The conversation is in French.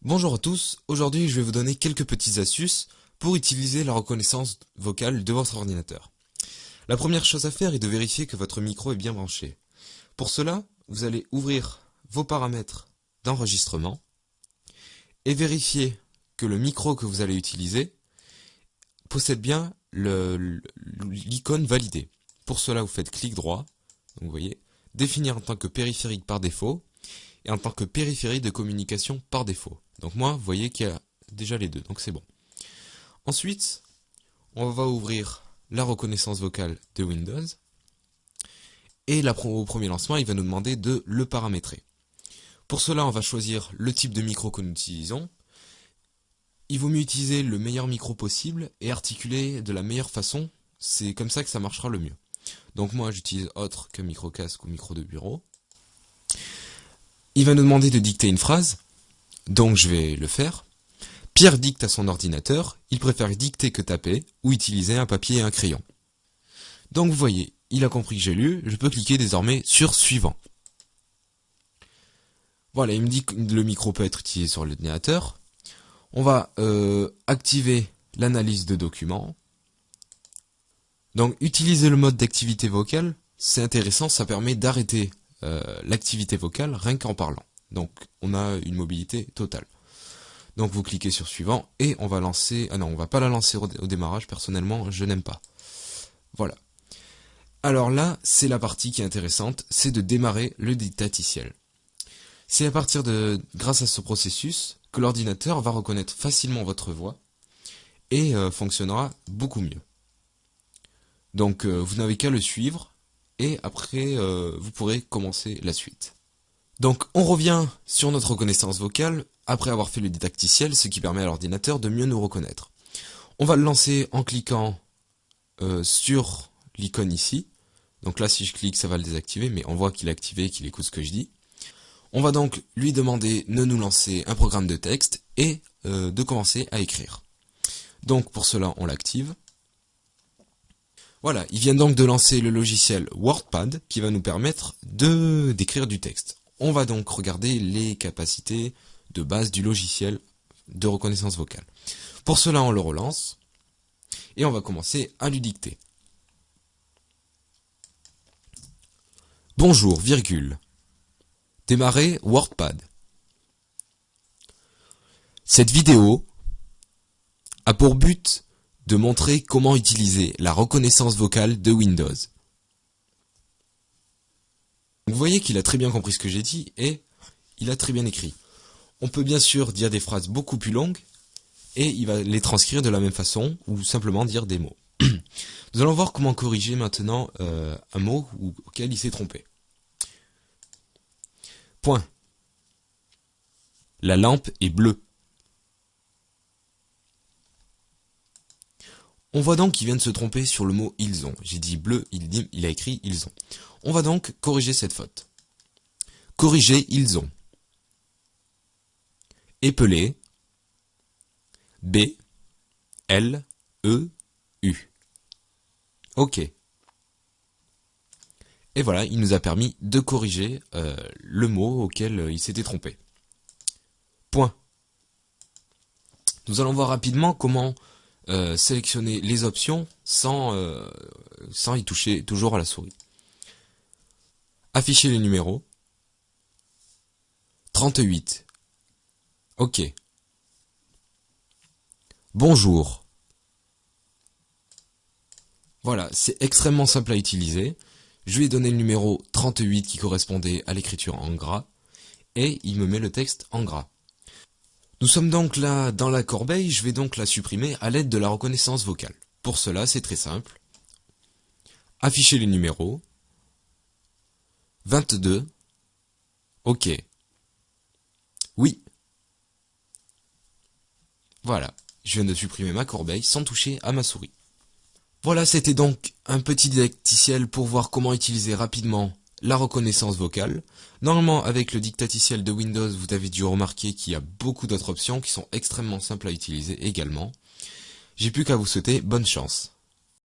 Bonjour à tous, aujourd'hui je vais vous donner quelques petites astuces pour utiliser la reconnaissance vocale de votre ordinateur. La première chose à faire est de vérifier que votre micro est bien branché. Pour cela, vous allez ouvrir vos paramètres d'enregistrement et vérifier que le micro que vous allez utiliser possède bien l'icône validée. Pour cela, vous faites clic droit, donc vous voyez, définir en tant que périphérique par défaut et en tant que périphérique de communication par défaut. Donc moi, vous voyez qu'il y a déjà les deux, donc c'est bon. Ensuite, on va ouvrir la reconnaissance vocale de Windows. Et au premier lancement, il va nous demander de le paramétrer. Pour cela, on va choisir le type de micro que nous utilisons. Il vaut mieux utiliser le meilleur micro possible et articuler de la meilleure façon. C'est comme ça que ça marchera le mieux. Donc moi, j'utilise autre que micro casque ou micro de bureau. Il va nous demander de dicter une phrase, donc je vais le faire. Pierre dicte à son ordinateur, il préfère dicter que taper ou utiliser un papier et un crayon. Donc vous voyez, il a compris que j'ai lu, je peux cliquer désormais sur suivant. Voilà, il me dit que le micro peut être utilisé sur l'ordinateur. On va activer l'analyse de documents. Donc utiliser le mode d'activité vocale, c'est intéressant, ça permet d'arrêter l'activité vocale rien qu'en parlant. Donc on a une mobilité totale. Donc vous cliquez sur suivant et on va lancer... Ah non, on va pas la lancer au démarrage, personnellement je n'aime pas. Voilà. Alors là, c'est la partie qui est intéressante, c'est de démarrer le dictaticiel. C'est à partir grâce à ce processus, que l'ordinateur va reconnaître facilement votre voix et fonctionnera beaucoup mieux. Donc vous n'avez qu'à le suivre et après vous pourrez commencer la suite. Donc on revient sur notre reconnaissance vocale après avoir fait le didacticiel, ce qui permet à l'ordinateur de mieux nous reconnaître. On va le lancer en cliquant sur l'icône ici. Donc là si je clique ça va le désactiver, mais on voit qu'il est activé et qu'il écoute ce que je dis. On va donc lui demander de nous lancer un programme de texte et de commencer à écrire. Donc pour cela on l'active. Voilà, il vient donc de lancer le logiciel WordPad qui va nous permettre d'écrire du texte. On va donc regarder les capacités de base du logiciel de reconnaissance vocale. Pour cela, on le relance et on va commencer à lui dicter. Bonjour, virgule. Démarrer WordPad. Cette vidéo a pour but de montrer comment utiliser la reconnaissance vocale de Windows. Vous voyez qu'il a très bien compris ce que j'ai dit et il a très bien écrit. On peut bien sûr dire des phrases beaucoup plus longues et il va les transcrire de la même façon ou simplement dire des mots. Nous allons voir comment corriger maintenant un mot auquel il s'est trompé. Point. La lampe est bleue. On voit donc qu'il vient de se tromper sur le mot ils ont. J'ai dit bleu, il a écrit ils ont. On va donc corriger cette faute. Corriger ils ont. Épeler. B. L. E. U. OK. Et voilà, il nous a permis de corriger le mot auquel il s'était trompé. Point. Nous allons voir rapidement comment sélectionner les options sans y toucher toujours à la souris. Afficher les numéros. 38. OK. Bonjour. Voilà, c'est extrêmement simple à utiliser. Je lui ai donné le numéro 38 qui correspondait à l'écriture en gras et il me met le texte en gras. Nous sommes donc là dans la corbeille, je vais donc la supprimer à l'aide de la reconnaissance vocale. Pour cela, c'est très simple. Afficher les numéros. 22. OK. Oui. Voilà, je viens de supprimer ma corbeille sans toucher à ma souris. Voilà, c'était donc un petit didacticiel pour voir comment utiliser rapidement la reconnaissance vocale. Normalement, avec le dictaticiel de Windows, vous avez dû remarquer qu'il y a beaucoup d'autres options qui sont extrêmement simples à utiliser également. J'ai plus qu'à vous souhaiter bonne chance.